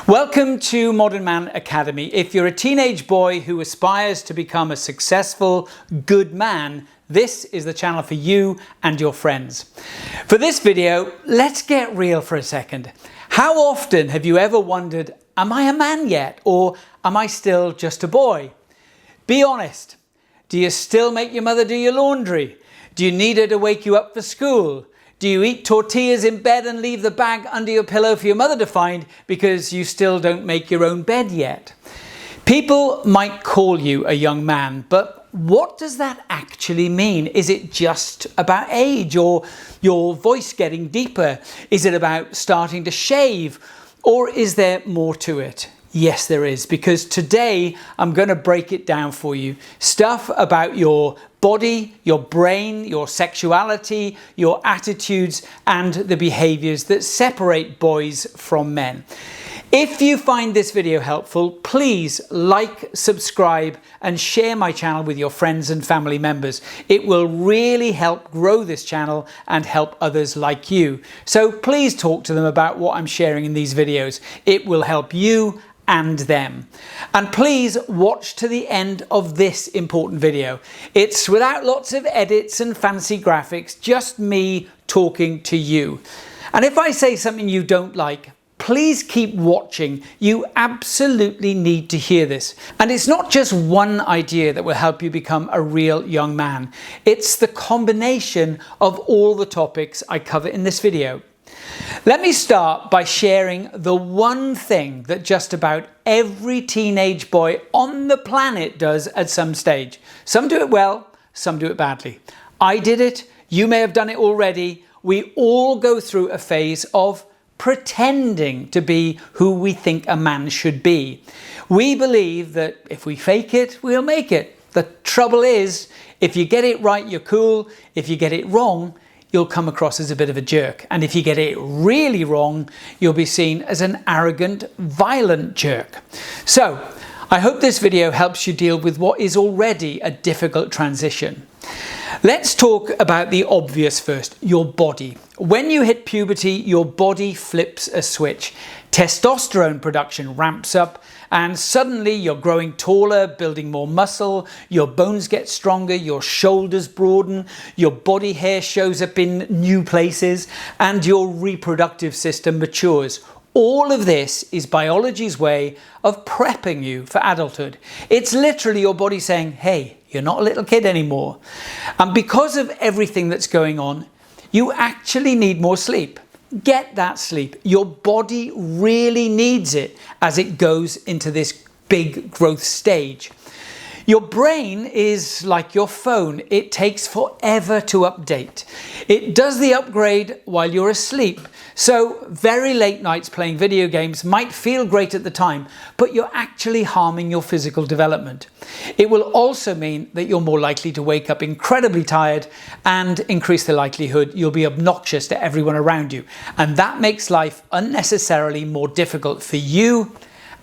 Welcome to Modern Man Academy. If you're a teenage boy who aspires to become a successful, good man, this is the channel for you and your friends. For this video, let's get real for a second. How often have you ever wondered, am I a man yet? Or am I still just a boy? Be honest. Do you still make your mother do your laundry? Do you need her to wake you up for school? Do you eat tortillas in bed and leave the bag under your pillow for your mother to find because you still don't make your own bed yet? People might call you a young man, but what does that actually mean? Is it just about age or your voice getting deeper? Is it about starting to shave? Or is there more to it? Yes, there is, because today I'm going to break it down for you. Stuff about your body, your brain, your sexuality, your attitudes, and the behaviors that separate boys from men. If you find this video helpful, please like, subscribe, and share my channel with your friends and family members. It will really help grow this channel and help others like you. So please talk to them about what I'm sharing in these videos. It will help you and them. And please watch to the end of this important video. It's without lots of edits and fancy graphics, just me talking to you. And if I say something you don't like, please keep watching. You absolutely need to hear this. And it's not just one idea that will help you become a real young man. It's the combination of all the topics I cover in this video. Let me start by sharing the one thing that just about every teenage boy on the planet does at some stage. Some do it well, some do it badly. I did it, you may have done it already. We all go through a phase of pretending to be who we think a man should be. We believe that if we fake it, we'll make it. The trouble is, if you get it right, you're cool. If you get it wrong, you'll come across as a bit of a jerk. And if you get it really wrong, you'll be seen as an arrogant, violent jerk. So, I hope this video helps you deal with what is already a difficult transition. Let's talk about the obvious first, your body. When you hit puberty, your body flips a switch. Testosterone production ramps up and suddenly you're growing taller, building more muscle, your bones get stronger, your shoulders broaden, your body hair shows up in new places, and your reproductive system matures. All of this is biology's way of prepping you for adulthood. It's literally your body saying, hey, you're not a little kid anymore. And because of everything that's going on, you actually need more sleep. Get that sleep. Your body really needs it as it goes into this big growth stage. Your brain is like your phone. It takes forever to update. It does the upgrade while you're asleep. So very late nights playing video games might feel great at the time, but you're actually harming your physical development. It will also mean that you're more likely to wake up incredibly tired and increase the likelihood you'll be obnoxious to everyone around you. And that makes life unnecessarily more difficult for you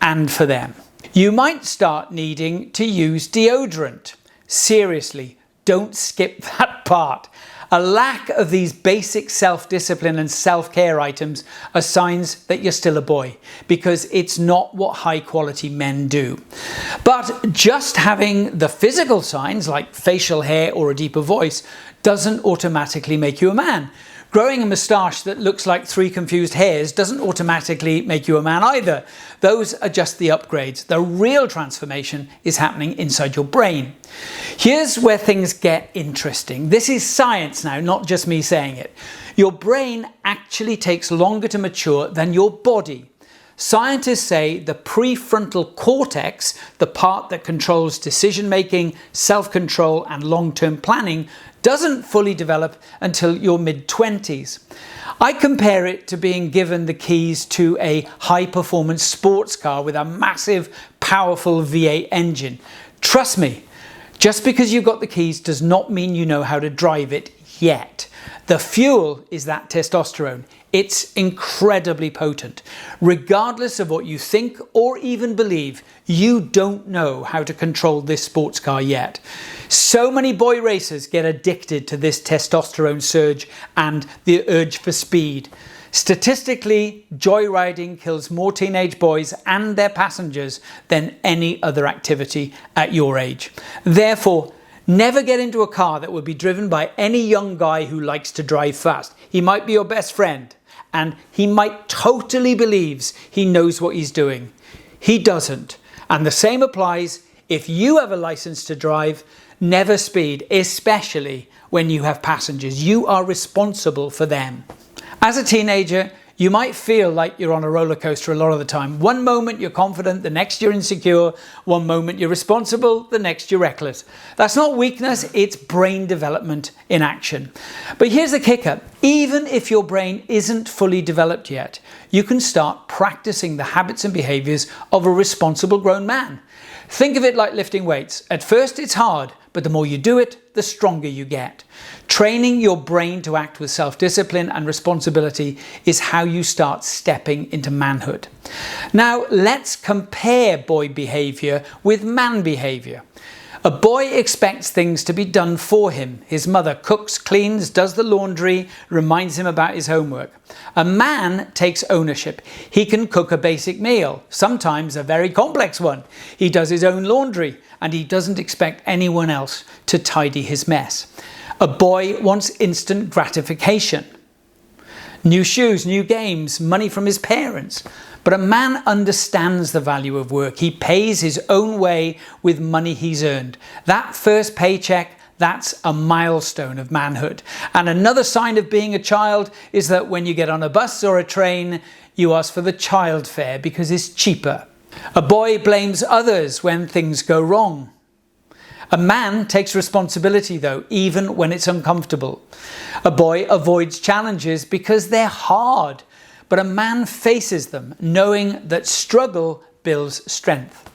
and for them. You might start needing to use deodorant. Seriously, don't skip that part. A lack of these basic self-discipline and self-care items are signs that you're still a boy, because it's not what high-quality men do. But just having the physical signs like facial hair or a deeper voice doesn't automatically make you a man. Growing a moustache that looks like 3 confused hairs doesn't automatically make you a man either. Those are just the upgrades. The real transformation is happening inside your brain. Here's where things get interesting. This is science now, not just me saying it. Your brain actually takes longer to mature than your body. Scientists say the prefrontal cortex, the part that controls decision-making, self-control, and long-term planning, doesn't fully develop until your mid-20s. I compare it to being given the keys to a high-performance sports car with a massive, powerful V8 engine. Trust me, just because you've got the keys does not mean you know how to drive it yet. The fuel is that testosterone. It's incredibly potent. Regardless of what you think or even believe, you don't know how to control this sports car yet. So many boy racers get addicted to this testosterone surge and the urge for speed. Statistically, joyriding kills more teenage boys and their passengers than any other activity at your age. Therefore, never get into a car that will be driven by any young guy who likes to drive fast. He might be your best friend, and he might totally believes he knows what he's doing. He doesn't. And the same applies if you have a license to drive. Never speed, especially when you have passengers. You are responsible for them. As a teenager, you might feel like you're on a roller coaster a lot of the time. One moment you're confident, the next you're insecure. One moment you're responsible, the next you're reckless. That's not weakness, it's brain development in action. But here's the kicker. Even if your brain isn't fully developed yet, you can start practicing the habits and behaviors of a responsible grown man. Think of it like lifting weights. At first it's hard, but the more you do it, the stronger you get. Training your brain to act with self-discipline and responsibility is how you start stepping into manhood. Now let's compare boy behavior with man behavior. A boy expects things to be done for him. His mother cooks, cleans, does the laundry, reminds him about his homework. A man takes ownership. He can cook a basic meal, sometimes a very complex one. He does his own laundry, and he doesn't expect anyone else to tidy his mess. A boy wants instant gratification. New shoes, new games, money from his parents. But a man understands the value of work. He pays his own way with money he's earned. That first paycheck, that's a milestone of manhood. And another sign of being a child is that when you get on a bus or a train, you ask for the child fare because it's cheaper. A boy blames others when things go wrong. A man takes responsibility though, even when it's uncomfortable. A boy avoids challenges because they're hard. But a man faces them, knowing that struggle builds strength.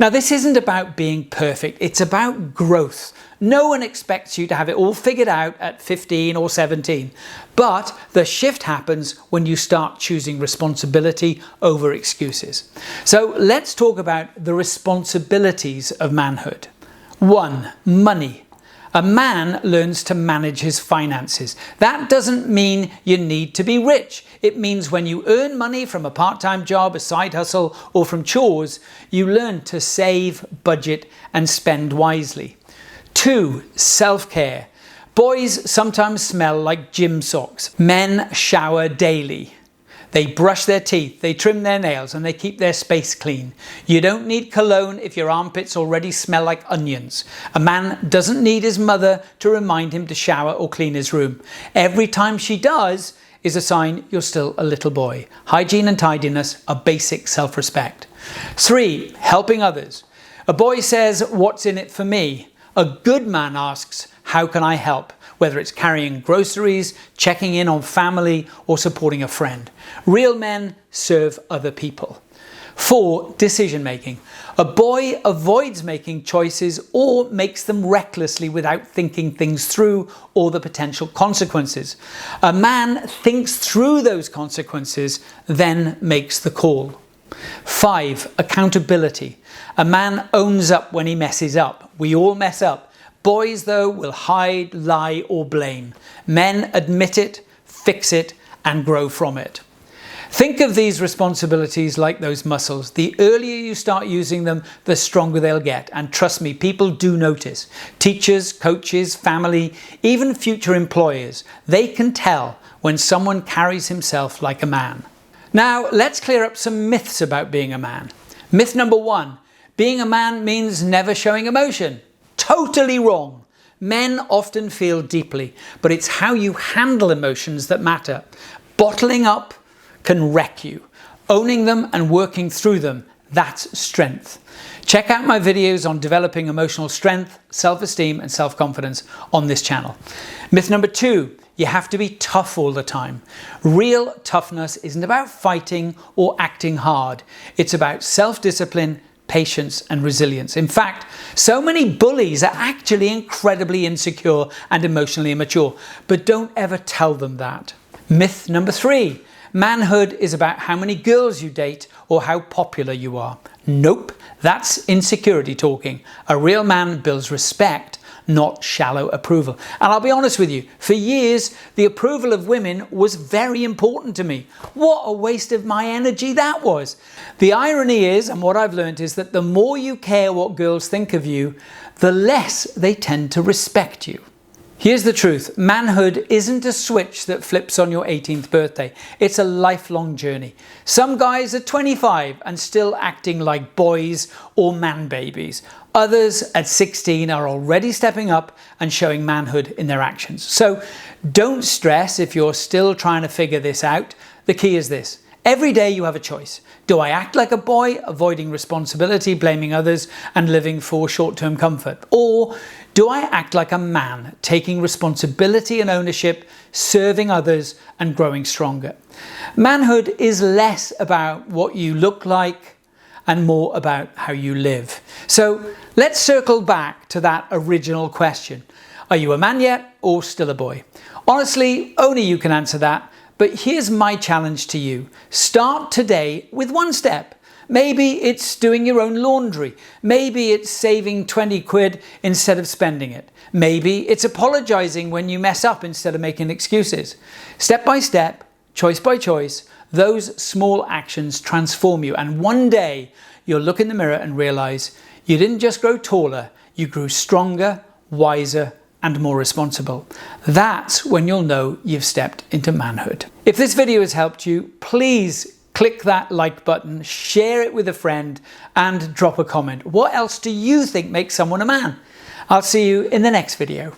Now, this isn't about being perfect, it's about growth. No one expects you to have it all figured out at 15 or 17. But the shift happens when you start choosing responsibility over excuses. So let's talk about the responsibilities of manhood. 1. Money. A man learns to manage his finances. That doesn't mean you need to be rich. It means when you earn money from a part-time job, a side hustle, or from chores, you learn to save, budget, and spend wisely. 2. Self-care. Boys sometimes smell like gym socks. Men shower daily. They brush their teeth, they trim their nails, and they keep their space clean. You don't need cologne if your armpits already smell like onions. A man doesn't need his mother to remind him to shower or clean his room. Every time she does is a sign you're still a little boy. Hygiene and tidiness are basic self-respect. 3. Helping others. A boy says, "What's in it for me?" A good man asks, "How can I help?" Whether it's carrying groceries, checking in on family, or supporting a friend. Real men serve other people. 4. Decision making. A boy avoids making choices or makes them recklessly without thinking things through or the potential consequences. A man thinks through those consequences, then makes the call. 5. Accountability. A man owns up when he messes up. We all mess up. Boys, though, will hide, lie, or blame. Men admit it, fix it, and grow from it. Think of these responsibilities like those muscles. The earlier you start using them, the stronger they'll get. And trust me, people do notice. Teachers, coaches, family, even future employers, they can tell when someone carries himself like a man. Now, let's clear up some myths about being a man. Myth number 1, being a man means never showing emotion. Totally wrong. Men often feel deeply, but it's how you handle emotions that matter. Bottling up can wreck you. Owning them and working through them, that's strength. Check out my videos on developing emotional strength, self-esteem, and self-confidence on this channel. Myth number 2, you have to be tough all the time. Real toughness isn't about fighting or acting hard. It's about self-discipline, patience, and resilience. In fact, so many bullies are actually incredibly insecure and emotionally immature, but don't ever tell them that. Myth number 3, manhood is about how many girls you date or how popular you are. Nope, that's insecurity talking. A real man builds respect, not shallow approval. And I'll be honest with you, for years, the approval of women was very important to me. What a waste of my energy that was. The irony is, and what I've learned is that the more you care what girls think of you, the less they tend to respect you. Here's the truth, manhood isn't a switch that flips on your 18th birthday. It's a lifelong journey. Some guys are 25 and still acting like boys or man babies. Others at 16 are already stepping up and showing manhood in their actions. So don't stress if you're still trying to figure this out. The key is this. Every day you have a choice. Do I act like a boy, avoiding responsibility, blaming others, and living for short-term comfort? Or do I act like a man, taking responsibility and ownership, serving others, and growing stronger? Manhood is less about what you look like and more about how you live. So let's circle back to that original question. Are you a man yet or still a boy? Honestly, only you can answer that. But here's my challenge to you. Start today with one step. Maybe it's doing your own laundry. Maybe it's saving 20 quid instead of spending it. Maybe it's apologizing when you mess up instead of making excuses. Step by step, choice by choice, those small actions transform you. And one day you'll look in the mirror and realize you didn't just grow taller, you grew stronger, wiser, and more responsible. That's when you'll know you've stepped into manhood. If this video has helped you, please click that like button, share it with a friend, and drop a comment. What else do you think makes someone a man? I'll see you in the next video.